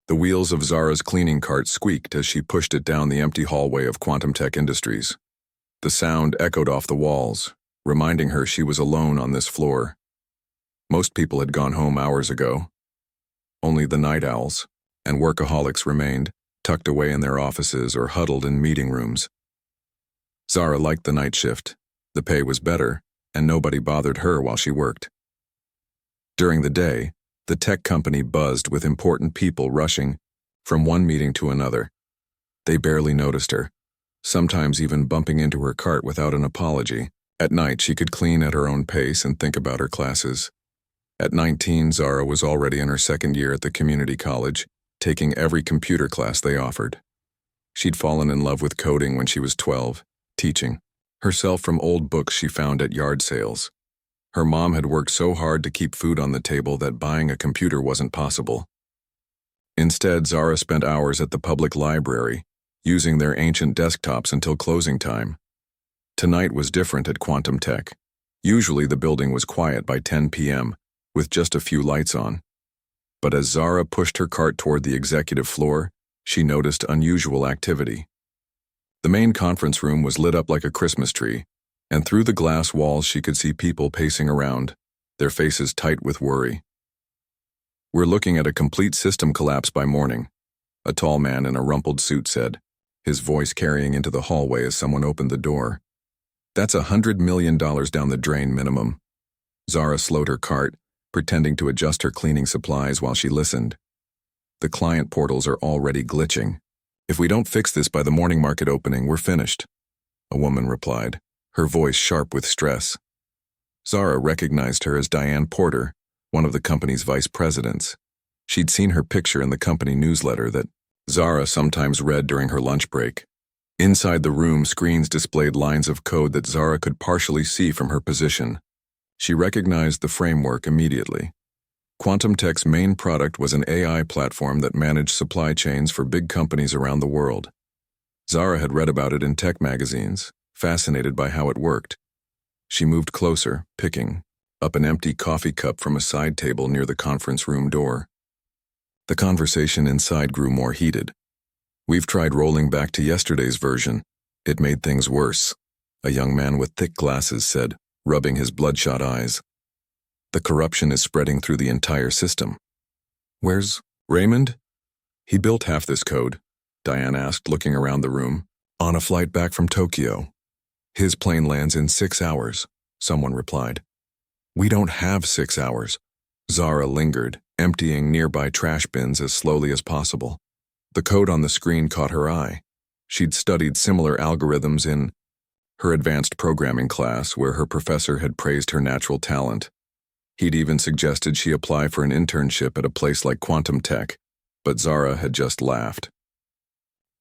The wheels of Zara's cleaning cart squeaked as she pushed it down the empty hallway of Quantum Tech Industries. The sound echoed off the walls, reminding her she was alone on this floor. Most people had gone home hours ago. Only the night owls and workaholics remained, tucked away in their offices or huddled in meeting rooms. Zara liked the night shift. The pay was better, and nobody bothered her while she worked. During the day, the tech company buzzed with important people rushing from one meeting to another. They barely noticed her, sometimes even bumping into her cart without an apology. At night, she could clean at her own pace and think about her classes. At 19, Zara was already in her second year at the community college, taking every computer class they offered. She'd fallen in love with coding when she was 12, teaching herself from old books she found at yard sales. Her mom had worked so hard to keep food on the table that buying a computer wasn't possible. Instead, Zara spent hours at the public library, using their ancient desktops until closing time. Tonight was different at Quantum Tech. Usually the building was quiet by 10 p.m., with just a few lights on. But as Zara pushed her cart toward the executive floor, she noticed unusual activity. The main conference room was lit up like a Christmas tree, and through the glass walls she could see people pacing around, their faces tight with worry. "We're looking at a complete system collapse by morning," a tall man in a rumpled suit said, his voice carrying into the hallway as someone opened the door. "That's $100 million down the drain minimum." Zara slowed her cart, pretending to adjust her cleaning supplies while she listened. "The client portals are already glitching. If we don't fix this by the morning market opening, we're finished," a woman replied, her voice sharp with stress. Zara recognized her as Diane Porter, one of the company's vice presidents. She'd seen her picture in the company newsletter that Zara sometimes read during her lunch break. Inside the room, screens displayed lines of code that Zara could partially see from her position. She recognized the framework immediately. Quantum Tech's main product was an AI platform that managed supply chains for big companies around the world. Zara had read about it in tech magazines, fascinated by how it worked. She moved closer, picking up an empty coffee cup from a side table near the conference room door. The conversation inside grew more heated. "We've tried rolling back to yesterday's version. It made things worse," a young man with thick glasses said, rubbing his bloodshot eyes. "The corruption is spreading through the entire system." "Where's Raymond?" "He built half this code," Diane asked, looking around the room. "On a flight back from Tokyo. His plane lands in 6 hours, someone replied. "We don't have 6 hours. Zara lingered, emptying nearby trash bins as slowly as possible. The code on the screen caught her eye. She'd studied similar algorithms in her advanced programming class, where her professor had praised her natural talent. He'd even suggested she apply for an internship at a place like Quantum Tech, but Zara had just laughed.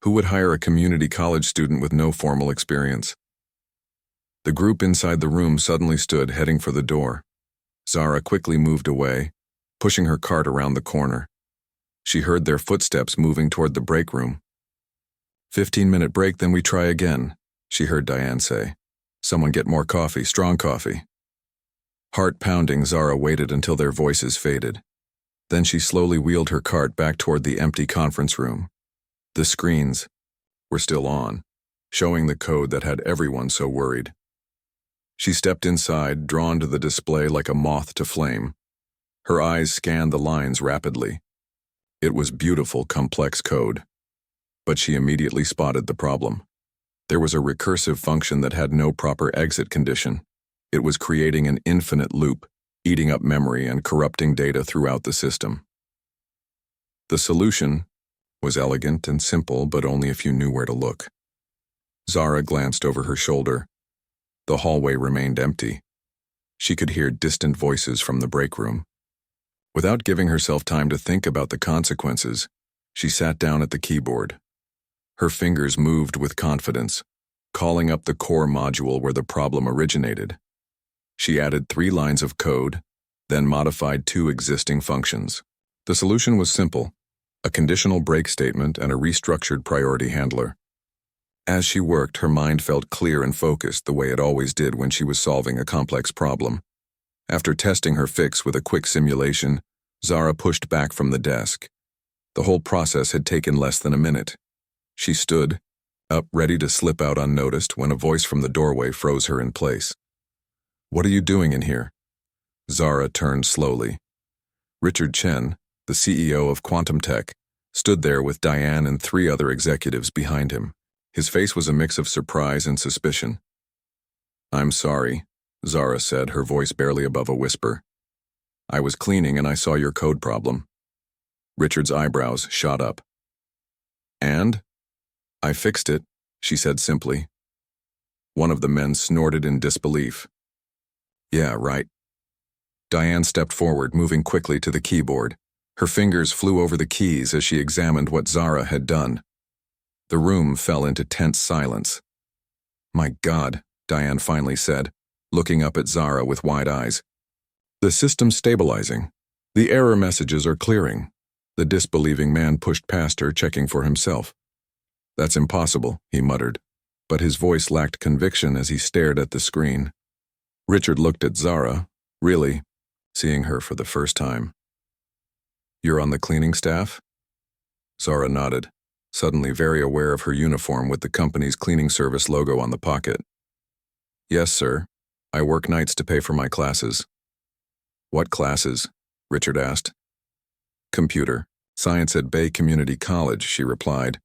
Who would hire a community college student with no formal experience? The group inside the room suddenly stood, heading for the door. Zara quickly moved away, pushing her cart around the corner. She heard their footsteps moving toward the break room. 15-minute break, then we try again, she heard Diane say. "Someone get more coffee, strong coffee." Heart pounding, Zara waited until their voices faded. Then she slowly wheeled her cart back toward the empty conference room. The screens were still on, showing the code that had everyone so worried. She stepped inside, drawn to the display like a moth to flame. Her eyes scanned the lines rapidly. It was beautiful, complex code. But she immediately spotted the problem. There was a recursive function that had no proper exit condition. It was creating an infinite loop, eating up memory and corrupting data throughout the system. The solution was elegant and simple, but only if you knew where to look. Zara glanced over her shoulder. The hallway remained empty. She could hear distant voices from the break room. Without giving herself time to think about the consequences, she sat down at the keyboard. Her fingers moved with confidence, calling up the core module where the problem originated. She added 3 lines of code, then modified 2 existing functions. The solution was simple: a conditional break statement and a restructured priority handler. As she worked, her mind felt clear and focused, the way it always did when she was solving a complex problem. After testing her fix with a quick simulation, Zara pushed back from the desk. The whole process had taken less than a minute. She stood, up ready to slip out unnoticed when a voice from the doorway froze her in place. "What are you doing in here?" Zara turned slowly. Richard Chen, the CEO of Quantum Tech, stood there with Diane and 3 other executives behind him. His face was a mix of surprise and suspicion. "I'm sorry," Zara said, her voice barely above a whisper. "I was cleaning and I saw your code problem." Richard's eyebrows shot up. "And?" "I fixed it," she said simply. One of the men snorted in disbelief. "Yeah, right." Diane stepped forward, moving quickly to the keyboard. Her fingers flew over the keys as she examined what Zara had done. The room fell into tense silence. "My God," Diane finally said, looking up at Zara with wide eyes. "The system's stabilizing. The error messages are clearing." The disbelieving man pushed past her, checking for himself. "That's impossible," he muttered, but his voice lacked conviction as he stared at the screen. Richard looked at Zara, really, seeing her for the first time. "You're on the cleaning staff?" Zara nodded, suddenly very aware of her uniform with the company's cleaning service logo on the pocket. "Yes, sir. I work nights to pay for my classes." "What classes?" Richard asked. "Computer science at Bay Community College," she replied,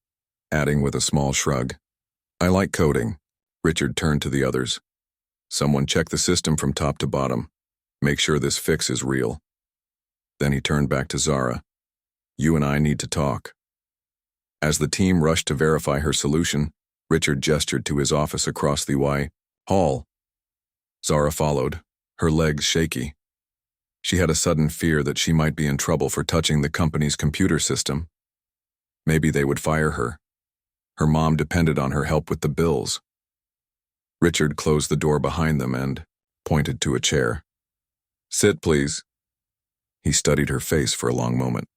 adding with a small shrug. "I like coding." Richard turned to the others. "Someone check the system from top to bottom. Make sure this fix is real." Then he turned back to Zara. "You and I need to talk." As the team rushed to verify her solution, Richard gestured to his office across the hall. Zara followed, her legs shaky. She had a sudden fear that she might be in trouble for touching the company's computer system. Maybe they would fire her. Her mom depended on her help with the bills. Richard closed the door behind them and pointed to a chair. "Sit, please." He studied her face for a long moment.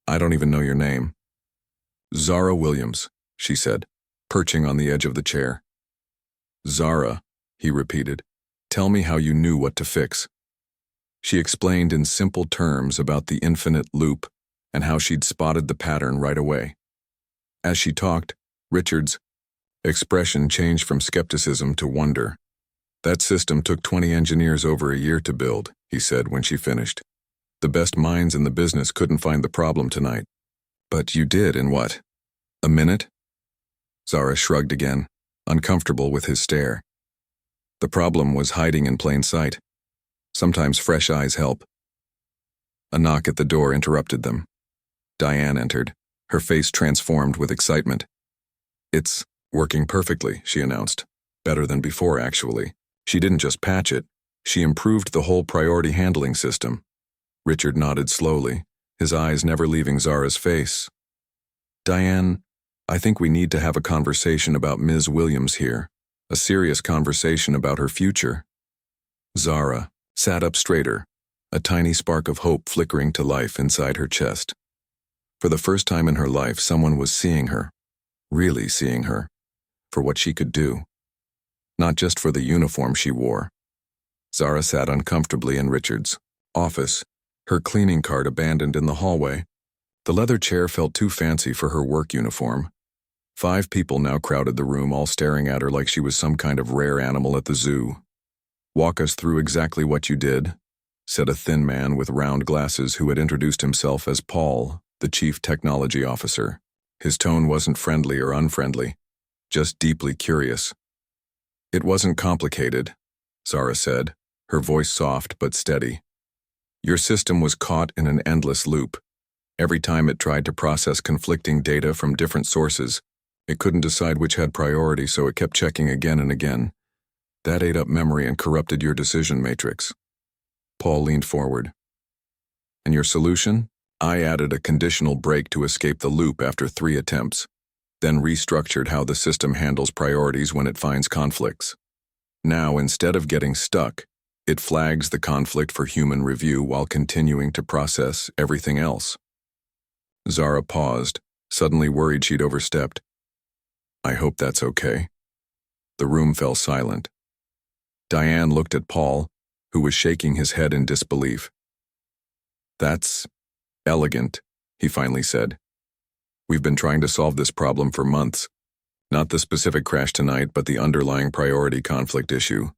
"I don't even know your name." "Zara Williams," she said, perching on the edge of the chair. "Zara," he repeated, "tell me how you knew what to fix." She explained in simple terms about the infinite loop and how she'd spotted the pattern right away. As she talked, Richard's expression changed from skepticism to wonder. "That system took 20 engineers over a year to build," he said when she finished. "The best minds in the business couldn't find the problem tonight. But you did in what? A minute?" Zara shrugged again, uncomfortable with his stare. "The problem was hiding in plain sight. Sometimes fresh eyes help." A knock at the door interrupted them. Diane entered, her face transformed with excitement. "It's working perfectly," she announced. "Better than before, actually. She didn't just patch it, she improved the whole priority handling system." Richard nodded slowly, his eyes never leaving Zara's face. "Diane, I think we need to have a conversation about Ms. Williams here, a serious conversation about her future." Zara sat up straighter, a tiny spark of hope flickering to life inside her chest. For the first time in her life, someone was seeing her, really seeing her, for what she could do. Not just for the uniform she wore. Zara sat uncomfortably in Richard's office, her cleaning cart abandoned in the hallway. The leather chair felt too fancy for her work uniform. 5 people now crowded the room, all staring at her like she was some kind of rare animal at the zoo. "Walk us through exactly what you did," said a thin man with round glasses who had introduced himself as Paul, the chief technology officer. His tone wasn't friendly or unfriendly, just deeply curious. "It wasn't complicated," Zara said, her voice soft but steady. "Your system was caught in an endless loop. Every time it tried to process conflicting data from different sources, it couldn't decide which had priority, so it kept checking again and again. That ate up memory and corrupted your decision matrix." Paul leaned forward. "And your solution?" "I added a conditional break to escape the loop after 3 attempts, then restructured how the system handles priorities when it finds conflicts. Now, instead of getting stuck, it flags the conflict for human review while continuing to process everything else." Zara paused, suddenly worried she'd overstepped. "I hope that's okay." The room fell silent. Diane looked at Paul, who was shaking his head in disbelief. "That's elegant," he finally said. We've been trying to solve this problem for months. Not the specific crash tonight, but the underlying priority conflict issue.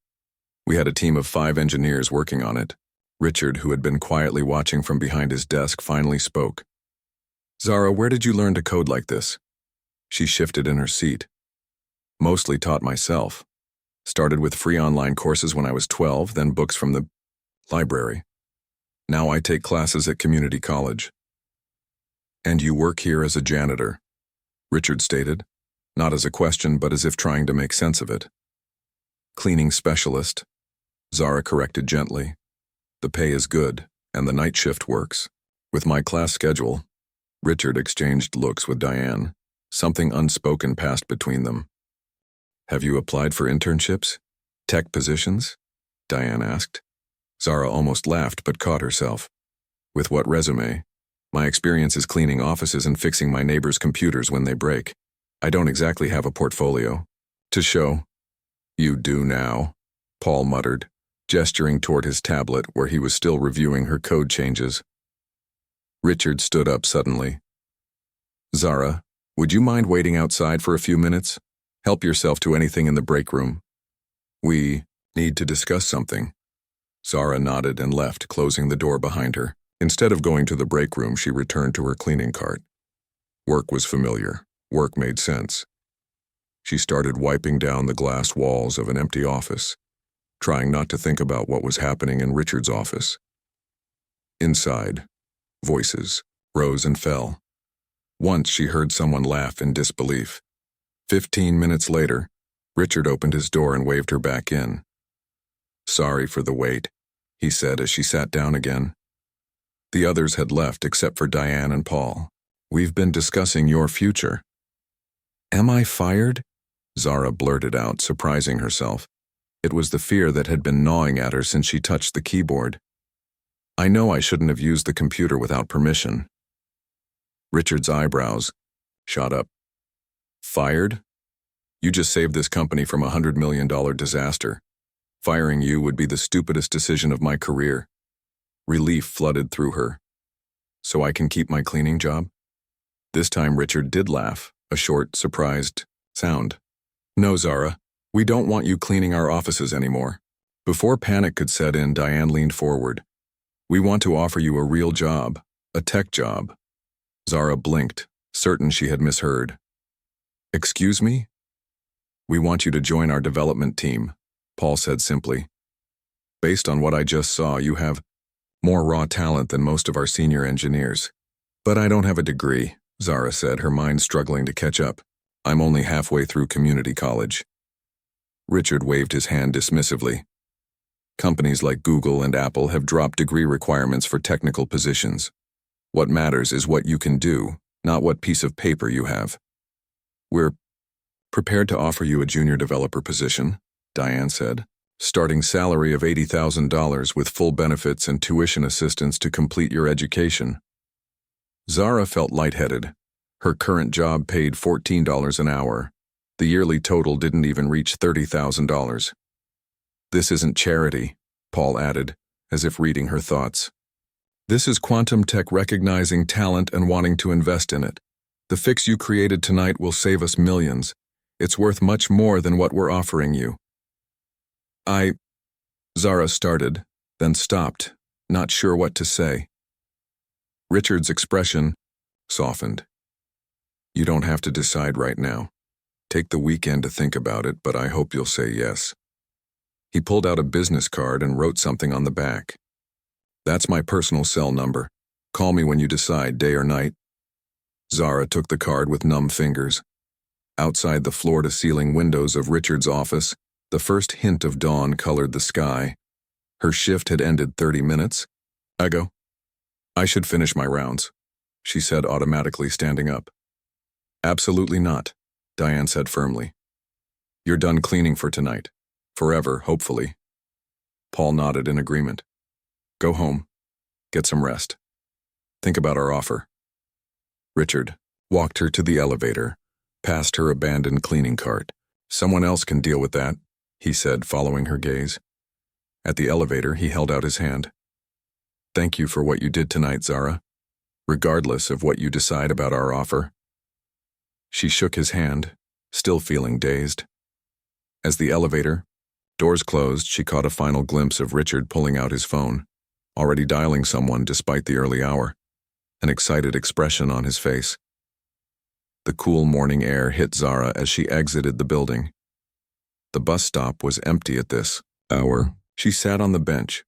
We had a team of 5 engineers working on it. Richard, who had been quietly watching from behind his desk, finally spoke. Zara, where did you learn to code like this? She shifted in her seat. Mostly taught myself. Started with free online courses when I was 12, then books from the library. Now I take classes at community college. And you work here as a janitor, Richard stated, not as a question but as if trying to make sense of it. Cleaning specialist, Zara corrected gently. The pay is good, and the night shift works. With my class schedule, Richard exchanged looks with Diane. Something unspoken passed between them. Have you applied for internships? Tech positions? Diane asked. Zara almost laughed but caught herself. With what resume? My experience is cleaning offices and fixing my neighbors' computers when they break. I don't exactly have a portfolio to show. You do now, Paul muttered, gesturing toward his tablet where he was still reviewing her code changes. Richard stood up suddenly. Zara, would you mind waiting outside for a few minutes? Help yourself to anything in the break room. We need to discuss something. Zara nodded and left, closing the door behind her. Instead of going to the break room, she returned to her cleaning cart. Work was familiar. Work made sense. She started wiping down the glass walls of an empty office, trying not to think about what was happening in Richard's office. Inside, voices rose and fell. Once she heard someone laugh in disbelief. 15 minutes later, Richard opened his door and waved her back in. Sorry for the wait, he said as she sat down again. The others had left except for Diane and Paul. We've been discussing your future. Am I fired? Zara blurted out, surprising herself. It was the fear that had been gnawing at her since she touched the keyboard. I know I shouldn't have used the computer without permission. Richard's eyebrows shot up. Fired? You just saved this company from a $100 million disaster. Firing you would be the stupidest decision of my career. Relief flooded through her. So I can keep my cleaning job? This time Richard did laugh, a short, surprised sound. No, Zara, we don't want you cleaning our offices anymore. Before panic could set in, Diane leaned forward. We want to offer you a real job, a tech job. Zara blinked, certain she had misheard. Excuse me? We want you to join our development team, Paul said simply. Based on what I just saw, you have more raw talent than most of our senior engineers. But I don't have a degree, Zara said, her mind struggling to catch up. I'm only halfway through community college. Richard waved his hand dismissively. Companies like Google and Apple have dropped degree requirements for technical positions. What matters is what you can do, not what piece of paper you have. We're prepared to offer you a junior developer position, Diane said. Starting salary of $80,000 with full benefits and tuition assistance to complete your education. Zara felt lightheaded. Her current job paid $14 an hour. The yearly total didn't even reach $30,000. This isn't charity, Paul added, as if reading her thoughts. This is quantum tech recognizing talent and wanting to invest in it. The fix you created tonight will save us millions. It's worth much more than what we're offering you. Zara started, then stopped, not sure what to say. Richard's expression softened. You don't have to decide right now. Take the weekend to think about it, but I hope you'll say yes. He pulled out a business card and wrote something on the back. That's my personal cell number. Call me when you decide, day or night. Zara took the card with numb fingers. Outside the floor-to-ceiling windows of Richard's office, the first hint of dawn colored the sky. Her shift had ended 30 minutes ago. I should finish my rounds, she said automatically, standing up. Absolutely not, Diane said firmly. You're done cleaning for tonight. Forever, hopefully. Paul nodded in agreement. Go home. Get some rest. Think about our offer. Richard walked her to the elevator, past her abandoned cleaning cart. Someone else can deal with that, he said, following her gaze. At the elevator, he held out his hand. Thank you for what you did tonight, Zara. regardless of what you decide about our offer." She shook his hand, still feeling dazed. As the elevator doors closed, she caught a final glimpse of Richard pulling out his phone, already dialing someone despite the early hour, an excited expression on his face. The cool morning air hit Zara as she exited the building. The bus stop was empty at this hour. She sat on the bench,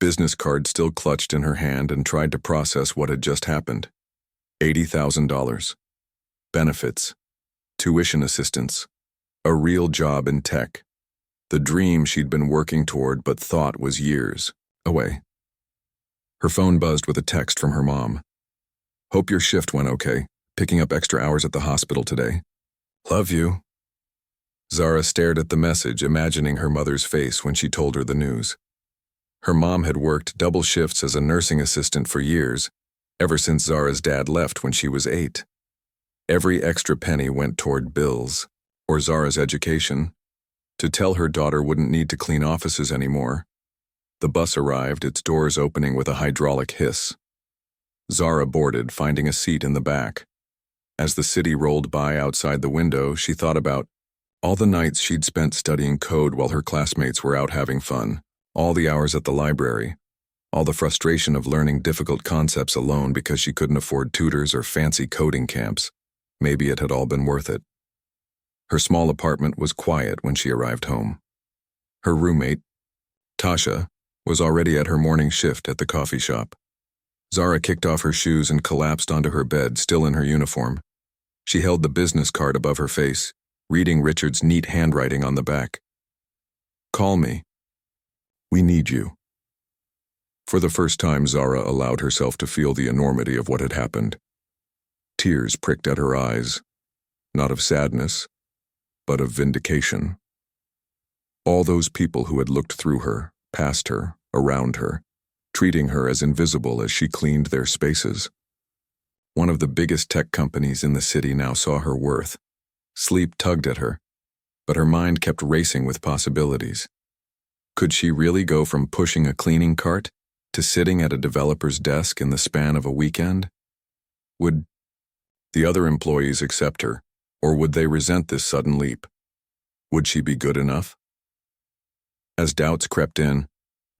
business card still clutched in her hand, and tried to process what had just happened. $80,000. Benefits. Tuition assistance. A real job in tech. The dream she'd been working toward but thought was years away. Her phone buzzed with a text from her mom. "Hope your shift went okay. Picking up extra hours at the hospital today. Love you." Zara stared at the message, imagining her mother's face when she told her the news. Her mom had worked double shifts as a nursing assistant for years, ever since Zara's dad left when she was 8. Every extra penny went toward bills, or Zara's education. To tell her daughter wouldn't need to clean offices anymore. The bus arrived, its doors opening with a hydraulic hiss. Zara boarded, finding a seat in the back. As the city rolled by outside the window, she thought about all the nights she'd spent studying code while her classmates were out having fun, all the hours at the library, all the frustration of learning difficult concepts alone because she couldn't afford tutors or fancy coding camps. Maybe it had all been worth it. Her small apartment was quiet when she arrived home. Her roommate, Tasha, was already at her morning shift at the coffee shop. Zara kicked off her shoes and collapsed onto her bed, still in her uniform. She held the business card above her face, reading Richard's neat handwriting on the back. "Call me. We need you." For the first time, Zara allowed herself to feel the enormity of what had happened. Tears pricked at her eyes, not of sadness, but of vindication. All those people who had looked through her, past her, around her, treating her as invisible as she cleaned their spaces. One of the biggest tech companies in the city now saw her worth. Sleep tugged at her, but her mind kept racing with possibilities. Could she really go from pushing a cleaning cart to sitting at a developer's desk in the span of a weekend? Would the other employees accept her, or would they resent this sudden leap? Would she be good enough? As doubts crept in,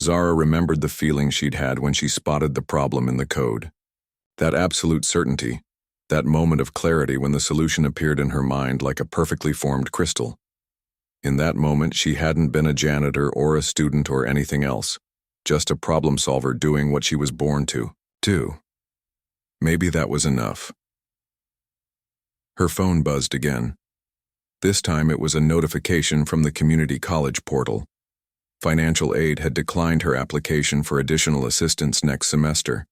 Zara remembered the feeling she'd had when she spotted the problem in the code. That absolute certainty, that moment of clarity when the solution appeared in her mind like a perfectly formed crystal. In that moment, she hadn't been a janitor or a student or anything else, just a problem solver doing what she was born to do. Maybe that was enough. Her phone buzzed again. This time it was a notification from the community college portal. Financial aid had declined her application for additional assistance next semester.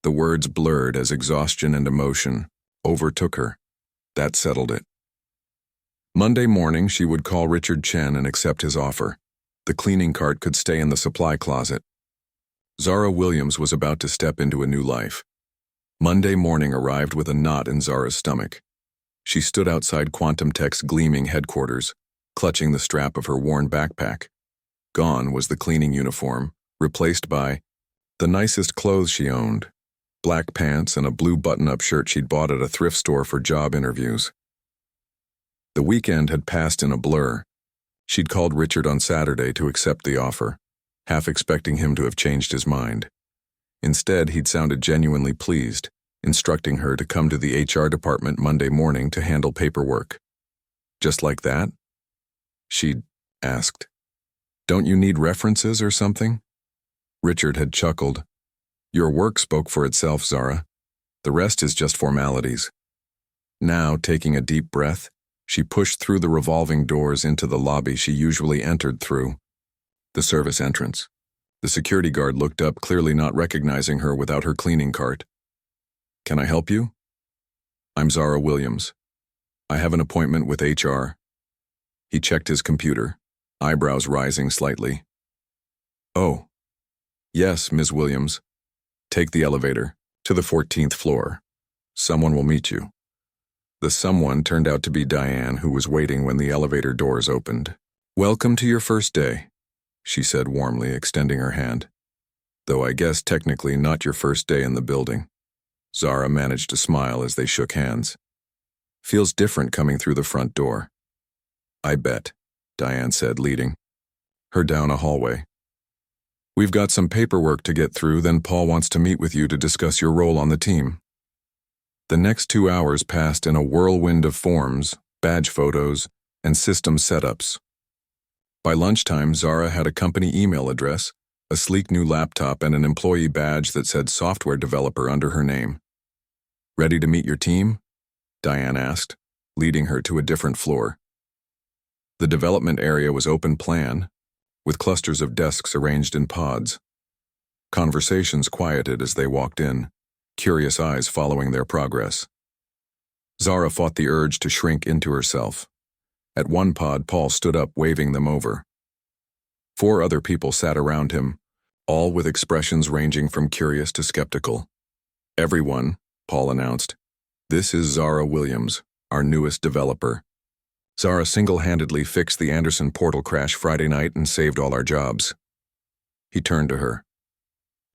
The words blurred as exhaustion and emotion overtook her. That settled it. Monday morning, she would call Richard Chen and accept his offer. The cleaning cart could stay in the supply closet. Zara Williams was about to step into a new life. Monday morning arrived with a knot in Zara's stomach. She stood outside Quantum Tech's gleaming headquarters, clutching the strap of her worn backpack. Gone was the cleaning uniform, replaced by the nicest clothes she owned, black pants and a blue button-up shirt she'd bought at a thrift store for job interviews. The weekend had passed in a blur. She'd called Richard on Saturday to accept the offer, half expecting him to have changed his mind. Instead, he'd sounded genuinely pleased, instructing her to come to the HR department Monday morning to handle paperwork. "Just like that?" she'd asked. "Don't you need references or something?" Richard had chuckled. "Your work spoke for itself, Zara. The rest is just formalities." Now, taking a deep breath, she pushed through the revolving doors into the lobby she usually entered through, the service entrance. The security guard looked up, clearly not recognizing her without her cleaning cart. "Can I help you?" "I'm Zara Williams. I have an appointment with HR." He checked his computer, eyebrows rising slightly. "Oh, yes, Ms. Williams. Take the elevator to the 14th floor. Someone will meet you." The someone turned out to be Diane, who was waiting when the elevator doors opened. "Welcome to your first day," she said warmly, extending her hand. "Though I guess technically not your first day in the building." Zara managed to smile as they shook hands. Feels different coming through the front door. I bet, Diane said, leading her down a hallway. We've got some paperwork to get through, then Paul wants to meet with you to discuss your role on the team. The next 2 hours passed in a whirlwind of forms, badge photos, and system setups. By lunchtime, Zara had a company email address, a sleek new laptop, and an employee badge that said software developer under her name. Ready to meet your team? Diane asked, leading her to a different floor. The development area was open plan, with clusters of desks arranged in pods. Conversations quieted as they walked in, curious eyes following their progress. Zara fought the urge to shrink into herself. At one pod, Paul stood up, waving them over. 4 other people sat around him, all with expressions ranging from curious to skeptical. Everyone, Paul announced. This is Zara Williams, our newest developer. Zara single-handedly fixed the Anderson portal crash Friday night and saved all our jobs. He turned to her.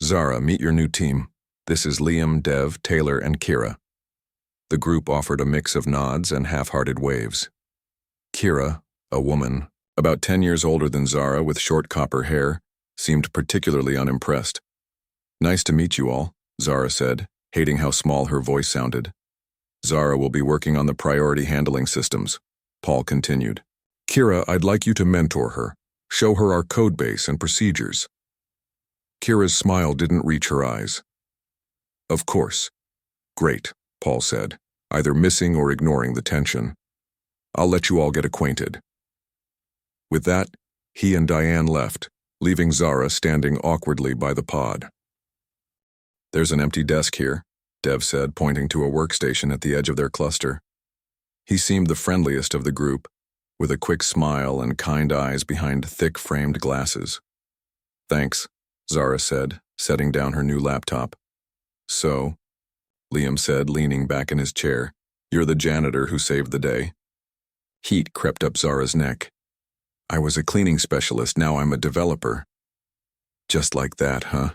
Zara, meet your new team. This is Liam, Dev, Taylor, and Kira. The group offered a mix of nods and half-hearted waves. Kira, a woman, about 10 years older than Zara with short copper hair, seemed particularly unimpressed. Nice to meet you all, Zara said, hating how small her voice sounded. Zara will be working on the priority handling systems, Paul continued. Kira, I'd like you to mentor her, show her our code base and procedures. Kira's smile didn't reach her eyes. Of course. Great, Paul said, either missing or ignoring the tension. I'll let you all get acquainted. With that, he and Diane left, leaving Zara standing awkwardly by the pod. There's an empty desk here, Dev said, pointing to a workstation at the edge of their cluster. He seemed the friendliest of the group, with a quick smile and kind eyes behind thick-framed glasses. Thanks, Zara said, setting down her new laptop. So, Liam said, leaning back in his chair, you're the janitor who saved the day. Heat crept up Zara's neck. I was a cleaning specialist, now I'm a developer. Just like that, huh?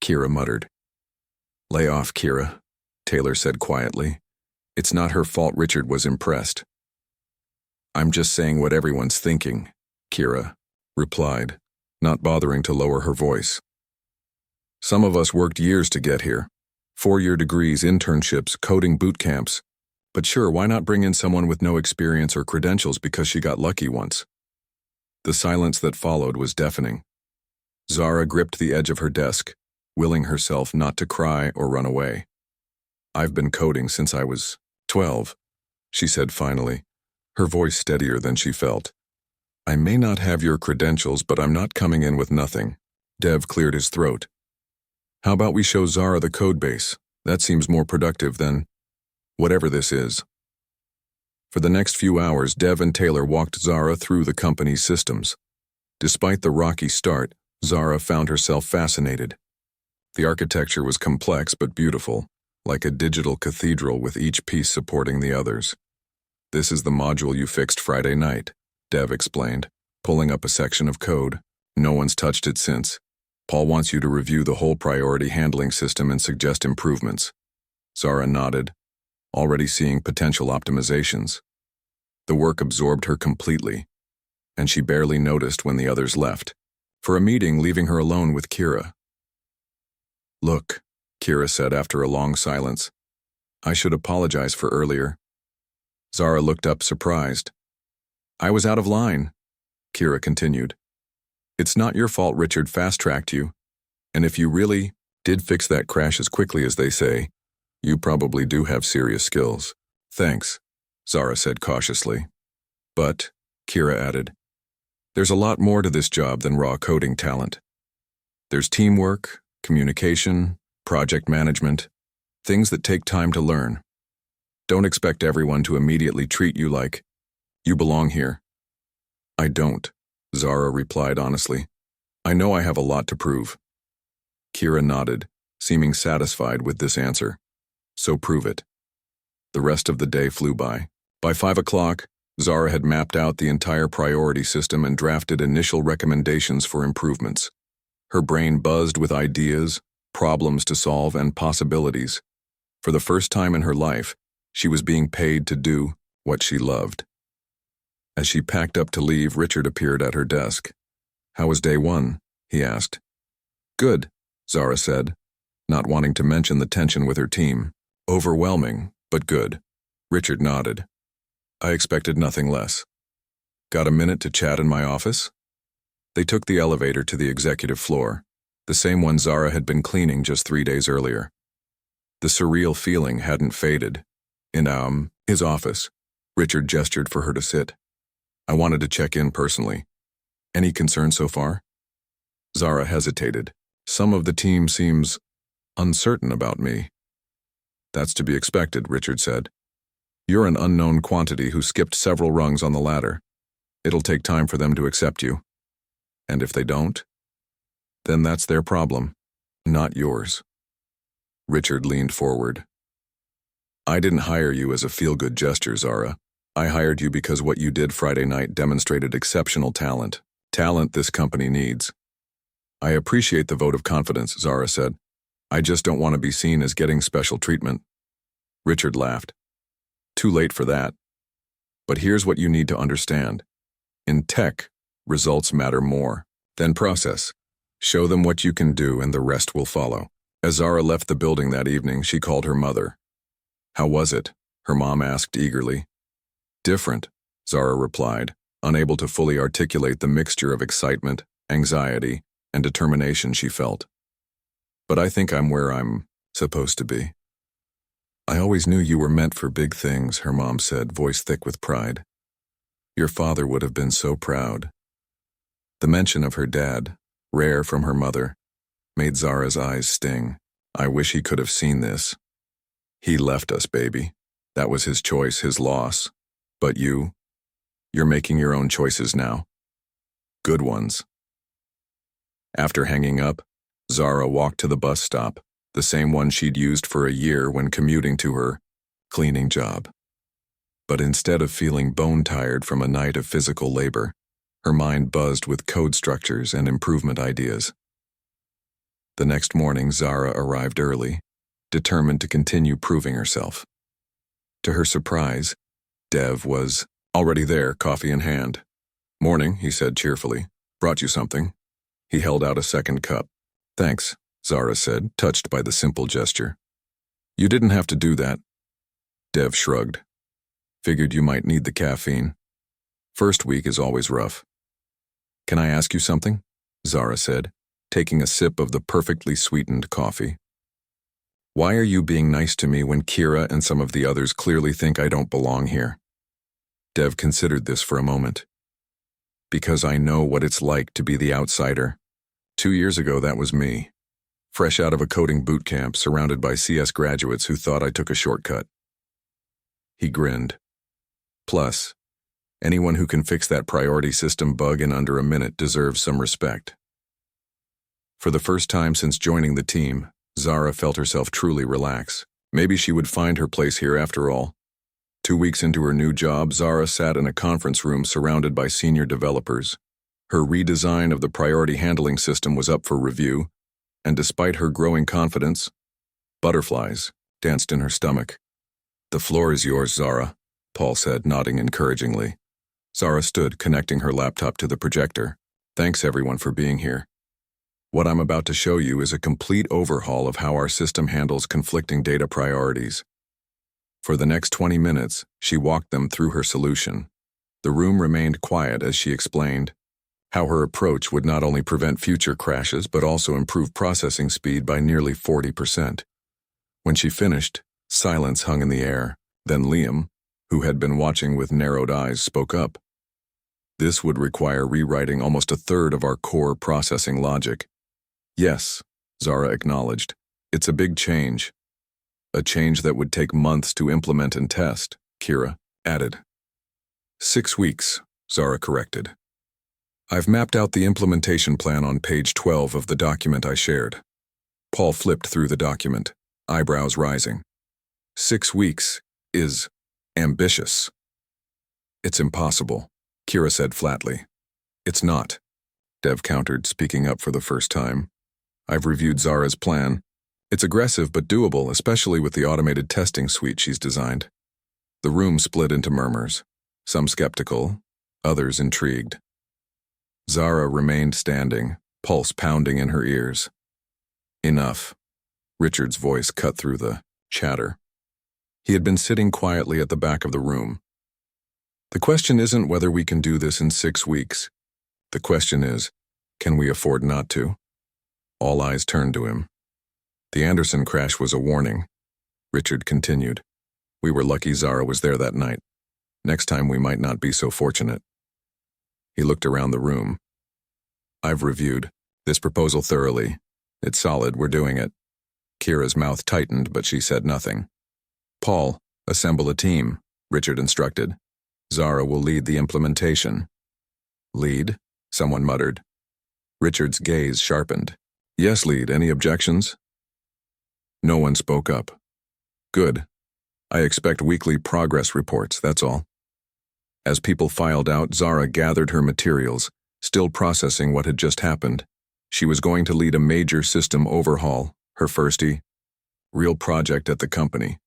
Kira muttered. Lay off, Kira, Taylor said quietly. It's not her fault Richard was impressed. I'm just saying what everyone's thinking, Kira replied, not bothering to lower her voice. Some of us worked years to get here. 4-year degrees, internships, coding boot camps. But sure, why not bring in someone with no experience or credentials because she got lucky once? The silence that followed was deafening. Zara gripped the edge of her desk, willing herself not to cry or run away. I've been coding since I was 12, she said finally, her voice steadier than she felt. I may not have your credentials, but I'm not coming in with nothing. Dev cleared his throat. How about we show Zara the code base? That seems more productive than whatever this is. For the next few hours, Dev and Taylor walked Zara through the company's systems. Despite the rocky start, Zara found herself fascinated. The architecture was complex but beautiful, like a digital cathedral with each piece supporting the others. This is the module you fixed Friday night, Dev explained, pulling up a section of code. No one's touched it since. Paul wants you to review the whole priority handling system and suggest improvements. Zara nodded, already seeing potential optimizations. The work absorbed her completely, and she barely noticed when the others left, for a meeting leaving her alone with Kira. Look, Kira said after a long silence. I should apologize for earlier. Zara looked up surprised. I was out of line, Kira continued. It's not your fault Richard fast-tracked you, and if you really did fix that crash as quickly as they say, you probably do have serious skills. Thanks, Zara said cautiously. But, Kira added, there's a lot more to this job than raw coding talent. There's teamwork, communication, project management, things that take time to learn. Don't expect everyone to immediately treat you like you belong here. I don't, Zara replied honestly. I know I have a lot to prove. Kira nodded, seeming satisfied with this answer. So prove it. The rest of the day flew by. By 5 o'clock, Zara had mapped out the entire priority system and drafted initial recommendations for improvements. Her brain buzzed with ideas, problems to solve, and possibilities. For the first time in her life, she was being paid to do what she loved. As she packed up to leave, Richard appeared at her desk. "How was day one?" he asked. "Good," Zara said, not wanting to mention the tension with her team. "Overwhelming, but good." Richard nodded. "I expected nothing less. Got a minute to chat in my office?" They took the elevator to the executive floor, the same one Zara had been cleaning just 3 days earlier. The surreal feeling hadn't faded. In his office, Richard gestured for her to sit. "I wanted to check in personally. Any concern so far?" Zara hesitated. "Some of the team seems uncertain about me." "That's to be expected," Richard said. "You're an unknown quantity who skipped several rungs on the ladder. It'll take time for them to accept you. And if they don't, then that's their problem, not yours." Richard leaned forward. "I didn't hire you as a feel-good gesture, Zara. I hired you because what you did Friday night demonstrated exceptional talent. Talent this company needs." "I appreciate the vote of confidence," Zara said. "I just don't want to be seen as getting special treatment." Richard laughed. "Too late for that. But here's what you need to understand. In tech, results matter more than process. Show them what you can do and the rest will follow." As Zara left the building that evening, she called her mother. "How was it?" her mom asked eagerly. "Different," Zara replied, unable to fully articulate the mixture of excitement, anxiety, and determination she felt. "But I think I'm where I'm supposed to be." "I always knew you were meant for big things," her mom said, voice thick with pride. "Your father would have been so proud." The mention of her dad, rare from her mother, made Zara's eyes sting. "I wish he could have seen this. He left us, baby. That was his choice, his loss. But you're making your own choices now. Good ones." After hanging up, Zara walked to the bus stop, the same one she'd used for a year when commuting to her cleaning job. But instead of feeling bone-tired from a night of physical labor, her mind buzzed with code structures and improvement ideas. The next morning, Zara arrived early, determined to continue proving herself. To her surprise, Dev was already there, coffee in hand. "Morning," he said cheerfully. "Brought you something." He held out a second cup. "Thanks," Zara said, touched by the simple gesture. "You didn't have to do that." Dev shrugged. "Figured you might need the caffeine. First week is always rough." "Can I ask you something?" Zara said, taking a sip of the perfectly sweetened coffee. "Why are you being nice to me when Kira and some of the others clearly think I don't belong here?" Dev considered this for a moment. "Because I know what it's like to be the outsider. 2 years ago, that was me. Fresh out of a coding boot camp, surrounded by CS graduates who thought I took a shortcut." He grinned. "Plus, anyone who can fix that priority system bug in under a minute deserves some respect." For the first time since joining the team, Zara felt herself truly relax. Maybe she would find her place here after all. 2 weeks into her new job, Zara sat in a conference room surrounded by senior developers. Her redesign of the priority handling system was up for review, and despite her growing confidence, butterflies danced in her stomach. "The floor is yours, Zara," Paul said, nodding encouragingly. Zara stood, connecting her laptop to the projector. "Thanks everyone for being here. What I'm about to show you is a complete overhaul of how our system handles conflicting data priorities." For the next 20 minutes, she walked them through her solution. The room remained quiet as she explained how her approach would not only prevent future crashes but also improve processing speed by nearly 40%. When she finished, silence hung in the air. Then Liam, who had been watching with narrowed eyes, spoke up. "This would require rewriting almost a third of our core processing logic." "Yes," Zara acknowledged. "It's a big change. A change that would take months to implement and test," Kira added. 6 weeks, Zara corrected. "I've mapped out the implementation plan on page 12 of the document I shared." Paul flipped through the document, eyebrows rising. 6 weeks is ambitious." "It's impossible," Kira said flatly. "It's not," Dev countered, speaking up for the first time. "I've reviewed Zara's plan, It's aggressive but doable, especially with the automated testing suite she's designed. The room split into murmurs, some skeptical, others intrigued. Zara remained standing, pulse pounding in her ears. Enough. Richard's voice cut through the chatter. He had been sitting quietly at the back of the room. The question isn't whether we can do this in 6 weeks. The question is, can we afford not to? All eyes turned to him. The Anderson crash was a warning. Richard continued. We were lucky Zara was there that night. Next time we might not be so fortunate. He looked around the room. I've reviewed this proposal thoroughly. It's solid, we're doing it. Kira's mouth tightened, but she said nothing. Paul, assemble a team, Richard instructed. Zara will lead the implementation. Lead? Someone muttered. Richard's gaze sharpened. Yes, lead. Any objections? No one spoke up. Good. I expect weekly progress reports, that's all. As people filed out, Zara gathered her materials, still processing what had just happened. She was going to lead a major system overhaul, her first real project at the company.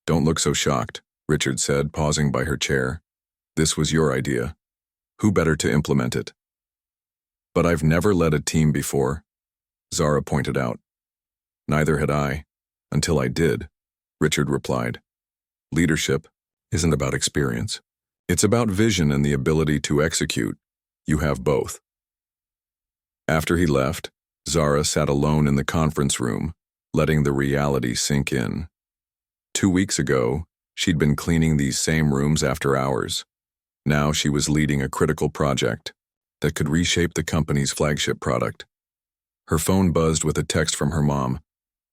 Don't look so shocked, Richard said, pausing by her chair. This was your idea. Who better to implement it? But I've never led a team before, Zara pointed out. Neither had I, until I did, Richard replied. Leadership isn't about experience. It's about vision and the ability to execute. You have both. After he left, Zara sat alone in the conference room, letting the reality sink in. 2 weeks ago, she'd been cleaning these same rooms after hours. Now she was leading a critical project that could reshape the company's flagship product. Her phone buzzed with a text from her mom.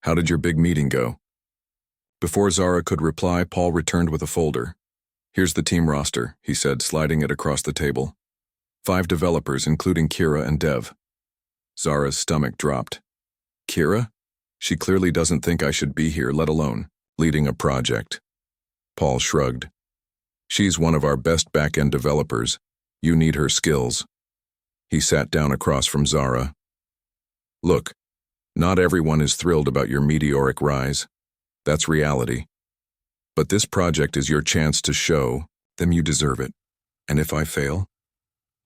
How did your big meeting go? Before Zara could reply, Paul returned with a folder. Here's the team roster, he said, sliding it across the table. 5 developers, including Kira and Dev. Zara's stomach dropped. Kira? She clearly doesn't think I should be here, let alone leading a project. Paul shrugged. She's one of our best back-end developers. You need her skills. He sat down across from Zara. Look, not everyone is thrilled about your meteoric rise. That's reality. But this project is your chance to show them you deserve it. And if I fail,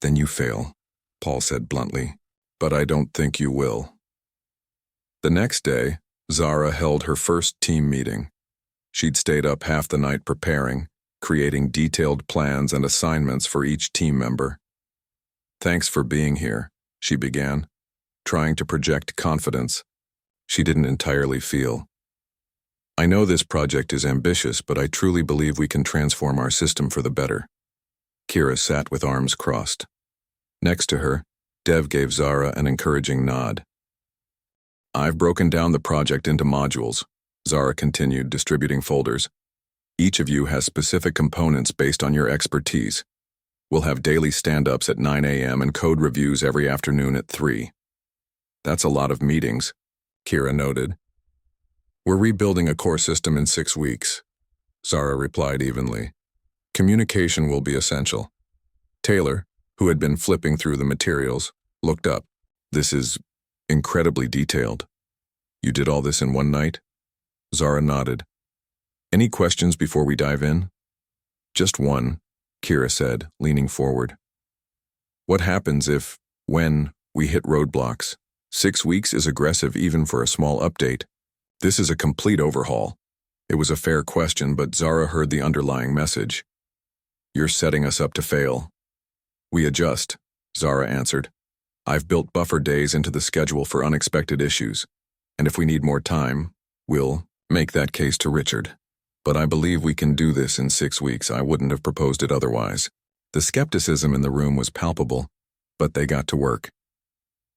then you fail, Paul said bluntly. But I don't think you will. The next day, Zara held her first team meeting. She'd stayed up half the night preparing, creating detailed plans and assignments for each team member. Thanks for being here, she began, trying to project confidence she didn't entirely feel. I know this project is ambitious, but I truly believe we can transform our system for the better. Kira sat with arms crossed. Next to her, Dev gave Zara an encouraging nod. I've broken down the project into modules, Zara continued, distributing folders. Each of you has specific components based on your expertise. We'll have daily stand-ups at 9 a.m. and code reviews every afternoon at 3. That's a lot of meetings, Kira noted. We're rebuilding a core system in 6 weeks, Zara replied evenly. Communication will be essential. Taylor, who had been flipping through the materials, looked up. This is incredibly detailed. You did all this in one night? Zara nodded. Any questions before we dive in? Just one, Kira said, leaning forward. What happens when we hit roadblocks? 6 weeks is aggressive even for a small update. This is a complete overhaul. It was a fair question, but Zara heard the underlying message. You're setting us up to fail. We adjust, Zara answered. I've built buffer days into the schedule for unexpected issues, and if we need more time, we'll make that case to Richard. But I believe we can do this in 6 weeks. I wouldn't have proposed it otherwise. The skepticism in the room was palpable, but they got to work.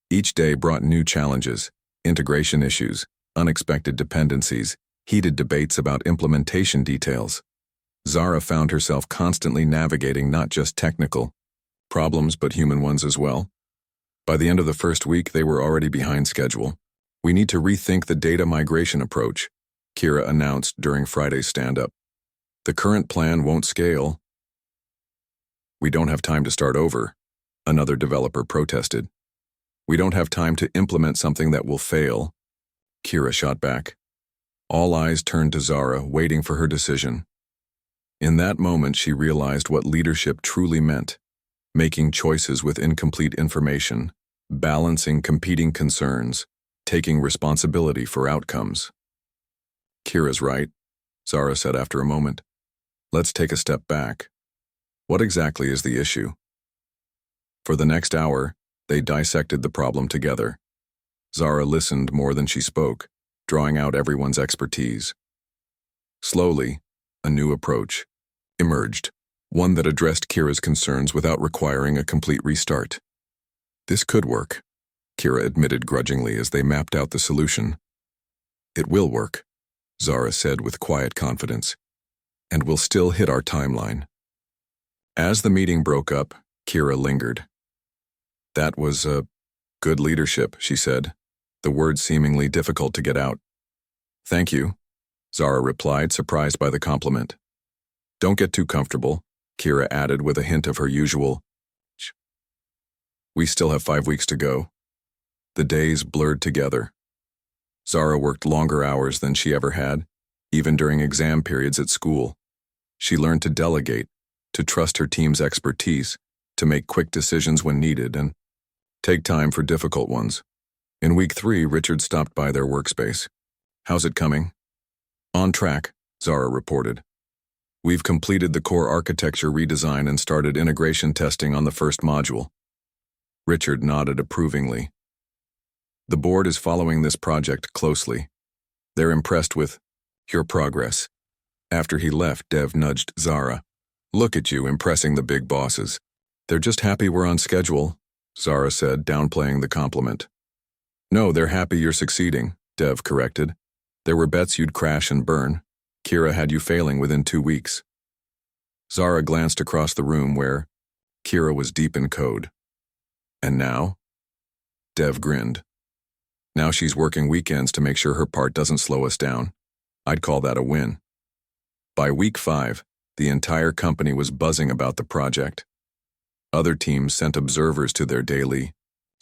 Each day brought new challenges, integration issues, unexpected dependencies, heated debates about implementation details. Zara found herself constantly navigating not just technical problems but human ones as well. By the end of the first week, they were already behind schedule. We need to rethink the data migration approach, Kira announced during Friday's stand-up. The current plan won't scale. We don't have time to start over, another developer protested. We don't have time to implement something that will fail. Kira shot back. All eyes turned to Zara, waiting for her decision. In that moment, she realized what leadership truly meant, making choices with incomplete information, balancing competing concerns, taking responsibility for outcomes. Kira's right, Zara said after a moment. Let's take a step back. What exactly is the issue? For the next hour, they dissected the problem together. Zara listened more than she spoke, drawing out everyone's expertise. Slowly, a new approach emerged, one that addressed Kira's concerns without requiring a complete restart. This could work, Kira admitted grudgingly as they mapped out the solution. It will work, Zara said with quiet confidence, and we'll still hit our timeline. As the meeting broke up, Kira lingered. That was good leadership, she said, the words seemingly difficult to get out. Thank you, Zara replied, surprised by the compliment. Don't get too comfortable, Kira added with a hint of her usual "Shh." We still have 5 weeks to go. The days blurred together. Zara worked longer hours than she ever had, even during exam periods at school. She learned to delegate, to trust her team's expertise, to make quick decisions when needed, and take time for difficult ones. In week 3, Richard stopped by their workspace. How's it coming? On track, Zara reported. We've completed the core architecture redesign and started integration testing on the first module. Richard nodded approvingly. The board is following this project closely. They're impressed with your progress. After he left, Dev nudged Zara. Look at you impressing the big bosses. They're just happy we're on schedule, Zara said, downplaying the compliment. No, they're happy you're succeeding, Dev corrected. There were bets you'd crash and burn. Kira had you failing within 2 weeks. Zara glanced across the room where Kira was deep in code. And now? Dev grinned. Now she's working weekends to make sure her part doesn't slow us down. I'd call that a win. By week 5, the entire company was buzzing about the project. Other teams sent observers to their daily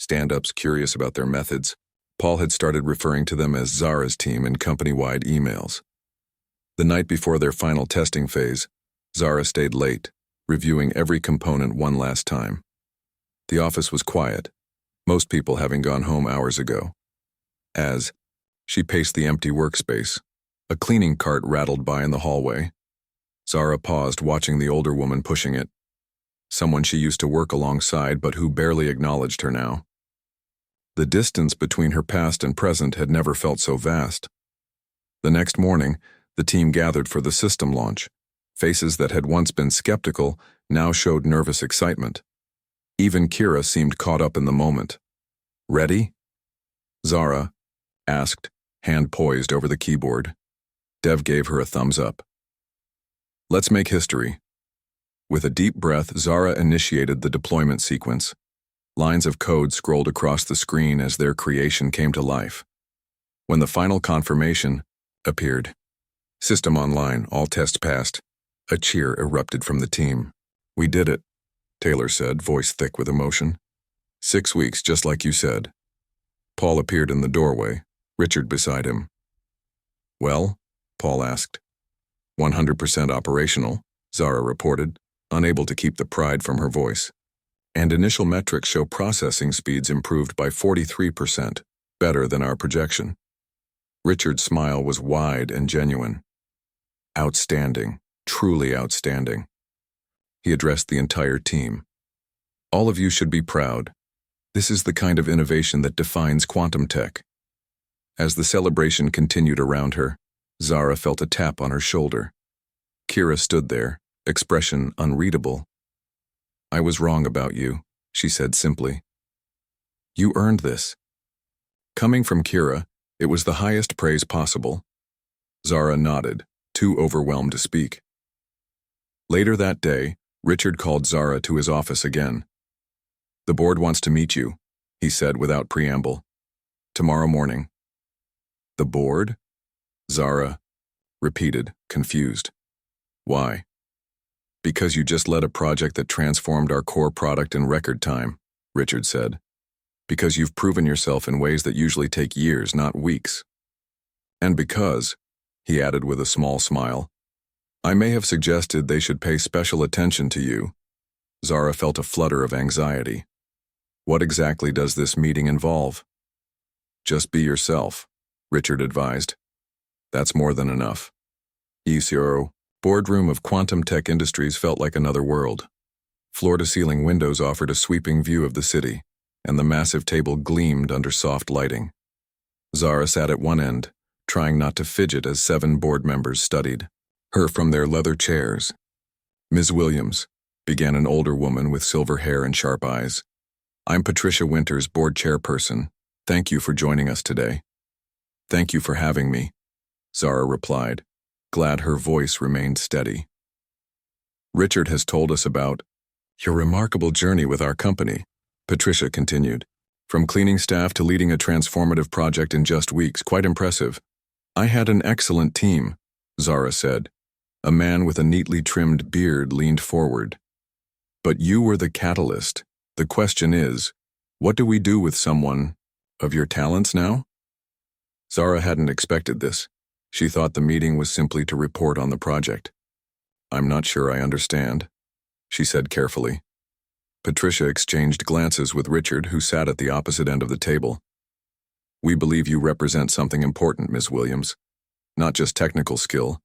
stand-ups curious about their methods. Paul had started referring to them as Zara's team in company-wide emails. The night before their final testing phase, Zara stayed late, reviewing every component one last time. The office was quiet, most people having gone home hours ago. As she paced the empty workspace, a cleaning cart rattled by in the hallway. Zara paused, watching the older woman pushing it. Someone she used to work alongside but who barely acknowledged her now. The distance between her past and present had never felt so vast. The next morning, the team gathered for the system launch. Faces that had once been skeptical now showed nervous excitement. Even Kira seemed caught up in the moment. Ready? Zara asked, hand poised over the keyboard. Dev gave her a thumbs up. Let's make history. With a deep breath, Zara initiated the deployment sequence. Lines of code scrolled across the screen as their creation came to life. When the final confirmation appeared, System online, all tests passed. A cheer erupted from the team. We did it, Taylor said, voice thick with emotion. 6 weeks, just like you said. Paul appeared in the doorway, Richard beside him. Well? Paul asked. 100% operational, Zara reported, unable to keep the pride from her voice. And initial metrics show processing speeds improved by 43%, better than our projection. Richard's smile was wide and genuine. Outstanding, truly outstanding. He addressed the entire team. All of you should be proud. This is the kind of innovation that defines quantum tech. As the celebration continued around her, Zara felt a tap on her shoulder. Kira stood there, expression unreadable. I was wrong about you, she said simply. You earned this. Coming from Kira, it was the highest praise possible. Zara nodded, too overwhelmed to speak. Later that day, Richard called Zara to his office again. The board wants to meet you, he said without preamble. Tomorrow morning. The board? Zara repeated, confused. Why? Because you just led a project that transformed our core product in record time, Richard said. Because you've proven yourself in ways that usually take years, not weeks, And because, he added with a small smile, I may have suggested they should pay special attention to you. Zara felt a flutter of anxiety. What exactly does this meeting involve? Just be yourself, Richard advised. That's more than enough. ECRO, boardroom of Quantum Tech Industries felt like another world. Floor-to-ceiling windows offered a sweeping view of the city, and the massive table gleamed under soft lighting. Zara sat at one end, trying not to fidget as 7 board members studied her from their leather chairs. Ms. Williams, began an older woman with silver hair and sharp eyes. I'm Patricia Winters, board chairperson. Thank you for joining us today. Thank you for having me, Zara replied, glad her voice remained steady. Richard has told us about your remarkable journey with our company, Patricia continued. From cleaning staff to leading a transformative project in just weeks, quite impressive. I had an excellent team, Zara said. A man with a neatly trimmed beard leaned forward. But you were the catalyst. The question is, what do we do with someone of your talents now? Zara hadn't expected this. She thought the meeting was simply to report on the project. I'm not sure I understand, she said carefully. Patricia exchanged glances with Richard, who sat at the opposite end of the table. We believe you represent something important, Ms. Williams. Not just technical skill,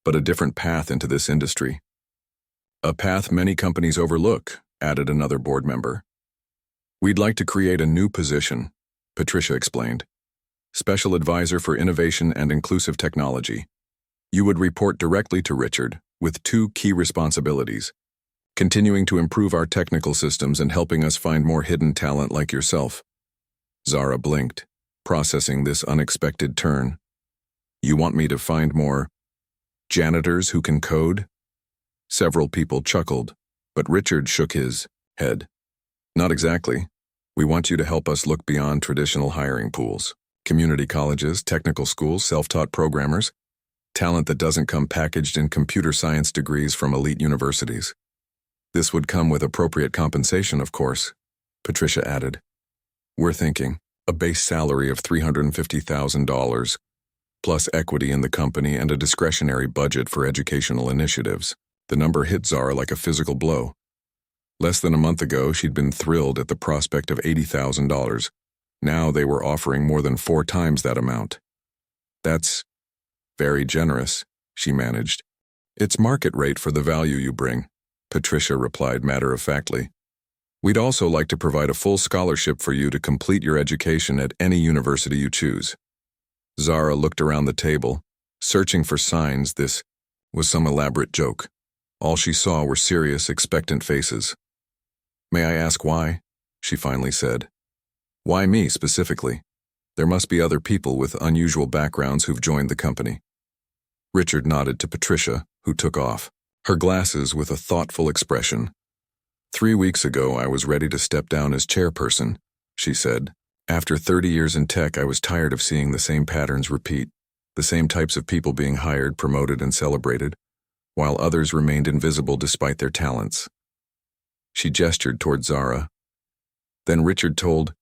but a different path into this industry. A path many companies overlook, added another board member. We'd like to create a new position, Patricia explained. Special Advisor for Innovation and Inclusive Technology. You would report directly to Richard, with 2 key responsibilities: continuing to improve our technical systems and helping us find more hidden talent like yourself. Zara blinked, processing this unexpected turn. You want me to find more janitors who can code? Several people chuckled, but Richard shook his head. Not exactly. We want you to help us look beyond traditional hiring pools. Community colleges, technical schools, self-taught programmers, talent that doesn't come packaged in computer science degrees from elite universities. This would come with appropriate compensation, of course, Patricia added. We're thinking a base salary of $350,000, plus equity in the company and a discretionary budget for educational initiatives. The number hit Zara like a physical blow. Less than a month ago, she'd been thrilled at the prospect of $80,000. Now they were offering more than 4 times that amount. That's very generous, she managed. It's market rate for the value you bring, Patricia replied matter-of-factly. We'd also like to provide a full scholarship for you to complete your education at any university you choose. Zara looked around the table, searching for signs this was some elaborate joke. All she saw were serious, expectant faces. May I ask why? She finally said. Why me specifically? There must be other people with unusual backgrounds who've joined the company. Richard nodded to Patricia, who took off, her glasses with a thoughtful expression. 3 weeks ago, I was ready to step down as chairperson, she said. After 30 years in tech, I was tired of seeing the same patterns repeat, the same types of people being hired, promoted, and celebrated, while others remained invisible despite their talents. She gestured toward Zara. Then Richard told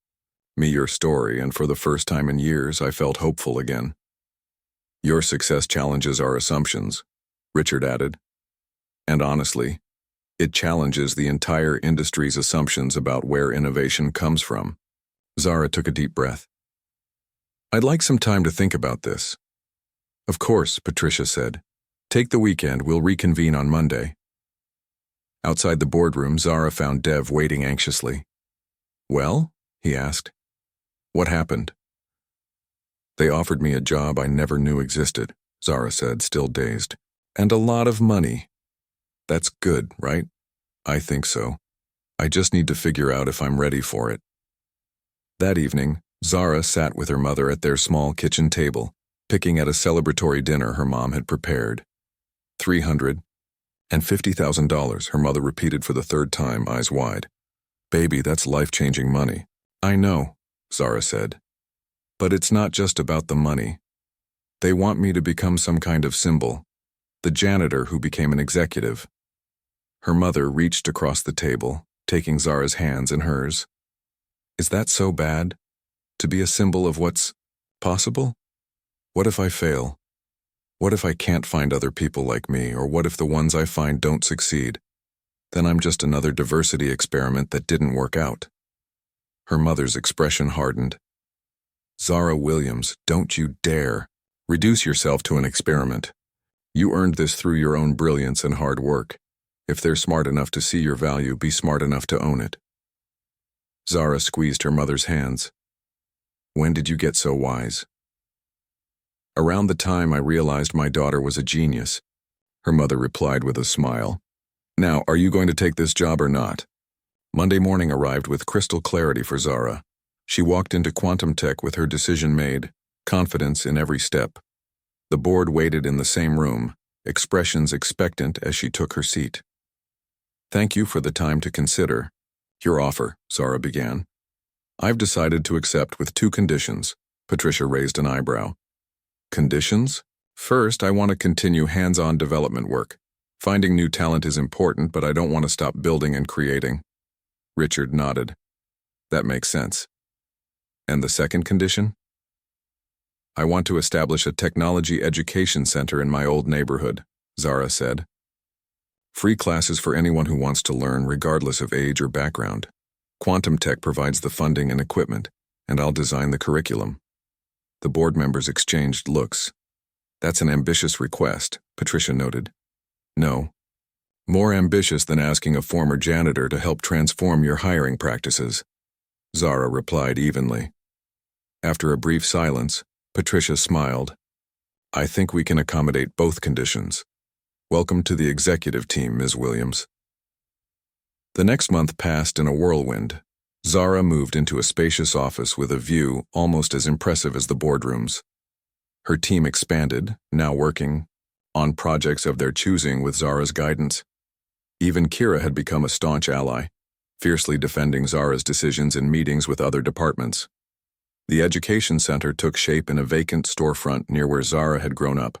me your story, and for the first time in years, I felt hopeful again. Your success challenges our assumptions, Richard added. And honestly, it challenges the entire industry's assumptions about where innovation comes from. Zara took a deep breath. I'd like some time to think about this. Of course, Patricia said. Take the weekend, we'll reconvene on Monday. Outside the boardroom, Zara found Dev waiting anxiously. Well? He asked. What happened? They offered me a job I never knew existed, Zara said, still dazed. And a lot of money. That's good, right? I think so. I just need to figure out if I'm ready for it. That evening, Zara sat with her mother at their small kitchen table, picking at a celebratory dinner her mom had prepared. $350,000, her mother repeated for the 3rd time, eyes wide. Baby, that's life-changing money. I know, Zara said. But it's not just about the money. They want me to become some kind of symbol, the janitor who became an executive. Her mother reached across the table, taking Zara's hands in hers. Is that so bad? To be a symbol of what's possible? What if I fail? What if I can't find other people like me, or what if the ones I find don't succeed? Then I'm just another diversity experiment that didn't work out. Her mother's expression hardened. Zara Williams, don't you dare. Reduce yourself to an experiment. You earned this through your own brilliance and hard work. If they're smart enough to see your value, be smart enough to own it. Zara squeezed her mother's hands. When did you get so wise? Around the time I realized my daughter was a genius, her mother replied with a smile. Now, are you going to take this job or not? Monday morning arrived with crystal clarity for Zara. She walked into Quantum Tech with her decision made, confidence in every step. The board waited in the same room, expressions expectant as she took her seat. Thank you for the time to consider. Your offer, Zara began. I've decided to accept with 2 conditions. Patricia raised an eyebrow. Conditions? First, I want to continue hands-on development work. Finding new talent is important, but I don't want to stop building and creating. Richard nodded. That makes sense. And the second condition? I want to establish a technology education center in my old neighborhood, Zara said. Free classes for anyone who wants to learn, regardless of age or background. Quantum Tech provides the funding and equipment, and I'll design the curriculum. The board members exchanged looks. That's an ambitious request, Patricia noted. No. More ambitious than asking a former janitor to help transform your hiring practices, Zara replied evenly. After a brief silence, Patricia smiled. I think we can accommodate both conditions. Welcome to the executive team, Ms. Williams. The next month passed in a whirlwind. Zara moved into a spacious office with a view almost as impressive as the boardrooms. Her team expanded, now working on projects of their choosing with Zara's guidance. Even Kira had become a staunch ally, fiercely defending Zara's decisions in meetings with other departments. The education center took shape in a vacant storefront near where Zara had grown up.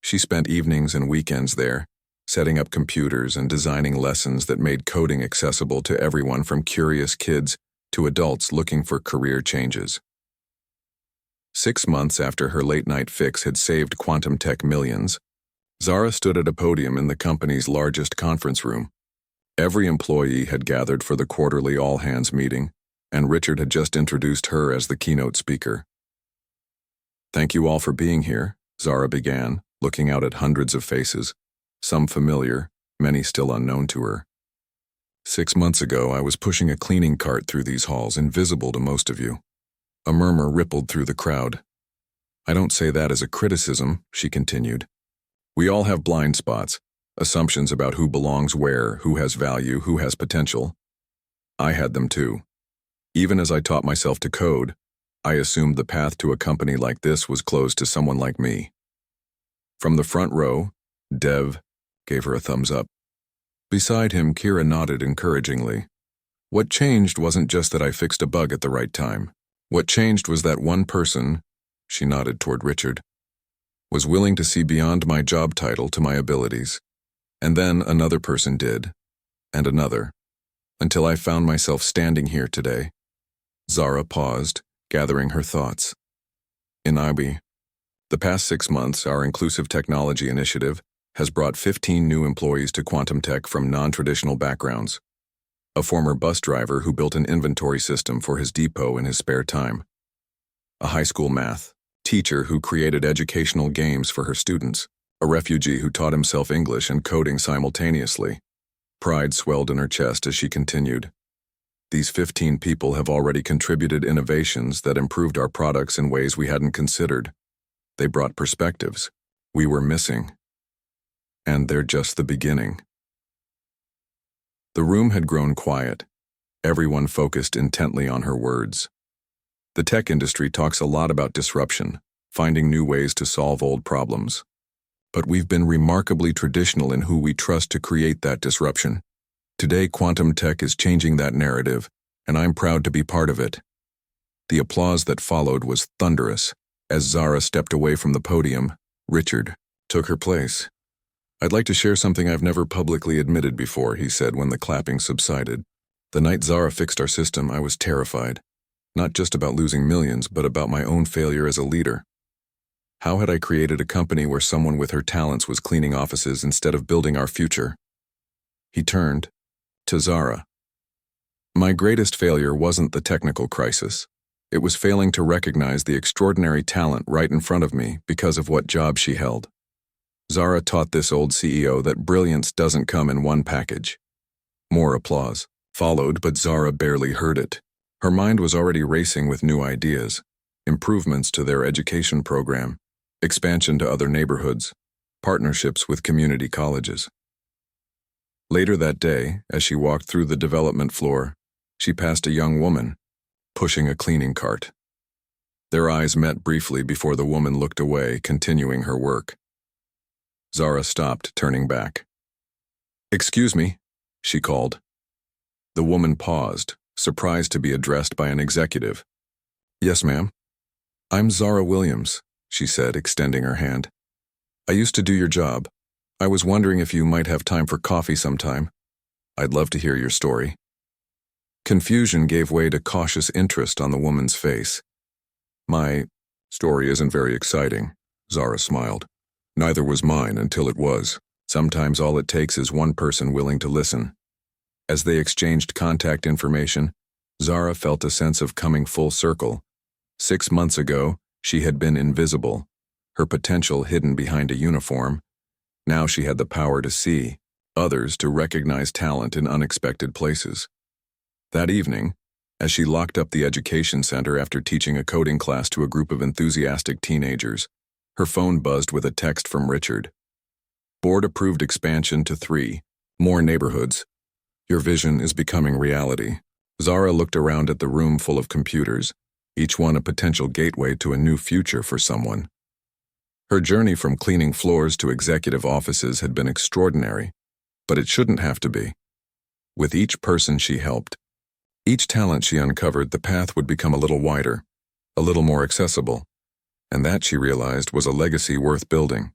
She spent evenings and weekends there, setting up computers and designing lessons that made coding accessible to everyone from curious kids to adults looking for career changes. 6 months after her late-night fix had saved Quantum Tech millions, Zara stood at a podium in the company's largest conference room. Every employee had gathered for the quarterly all-hands meeting, and Richard had just introduced her as the keynote speaker. Thank you all for being here, Zara began, looking out at hundreds of faces, some familiar, many still unknown to her. 6 months ago, I was pushing a cleaning cart through these halls, invisible to most of you. A murmur rippled through the crowd. I don't say that as a criticism, she continued. We all have blind spots, assumptions about who belongs where, who has value, who has potential. I had them too. Even as I taught myself to code, I assumed the path to a company like this was closed to someone like me. From the front row, Dev gave her a thumbs up. Beside him, Kira nodded encouragingly. What changed wasn't just that I fixed a bug at the right time. What changed was that one person, she nodded toward Richard, was willing to see beyond my job title to my abilities. And then another person did, and another, until I found myself standing here today. Zara paused, gathering her thoughts. In IB, the past 6 months, our Inclusive Technology Initiative has brought 15 new employees to Quantum Tech from non-traditional backgrounds. A former bus driver who built an inventory system for his depot in his spare time. A high school math teacher who created educational games for her students. A refugee who taught himself English and coding simultaneously. Pride swelled in her chest as she continued. These 15 people have already contributed innovations that improved our products in ways we hadn't considered. They brought perspectives we were missing. And they're just the beginning. The room had grown quiet, everyone focused intently on her words. The tech industry talks a lot about disruption, finding new ways to solve old problems. But we've been remarkably traditional in who we trust to create that disruption. Today, Quantum Tech is changing that narrative, and I'm proud to be part of it. The applause that followed was thunderous. As Zara stepped away from the podium, Richard took her place. I'd like to share something I've never publicly admitted before, he said when the clapping subsided. The night Zara fixed our system, I was terrified. Not just about losing millions, but about my own failure as a leader. How had I created a company where someone with her talents was cleaning offices instead of building our future? He turned to Zara. My greatest failure wasn't the technical crisis. It was failing to recognize the extraordinary talent right in front of me because of what job she held. Zara taught this old CEO that brilliance doesn't come in one package. More applause followed, but Zara barely heard it. Her mind was already racing with new ideas, improvements to their education program, expansion to other neighborhoods, partnerships with community colleges. Later that day, as she walked through the development floor, she passed a young woman, pushing a cleaning cart. Their eyes met briefly before the woman looked away, continuing her work. Zara stopped, turning back. "Excuse me," she called. The woman paused, surprised to be addressed by an executive. "Yes, ma'am." "I'm Zara Williams," she said, extending her hand. "I used to do your job. I was wondering if you might have time for coffee sometime. I'd love to hear your story." Confusion gave way to cautious interest on the woman's face. "My story isn't very exciting," Zara smiled. "Neither was mine until it was. Sometimes all it takes is one person willing to listen." As they exchanged contact information, Zara felt a sense of coming full circle. 6 months ago, she had been invisible, her potential hidden behind a uniform. Now she had the power to see, others to recognize talent in unexpected places. That evening, as she locked up the education center after teaching a coding class to a group of enthusiastic teenagers, her phone buzzed with a text from Richard. "Board approved expansion to 3 more neighborhoods. Your vision is becoming reality." Zara looked around at the room full of computers, each one a potential gateway to a new future for someone. Her journey from cleaning floors to executive offices had been extraordinary, but it shouldn't have to be. With each person she helped, each talent she uncovered, the path would become a little wider, a little more accessible, and that, she realized, was a legacy worth building.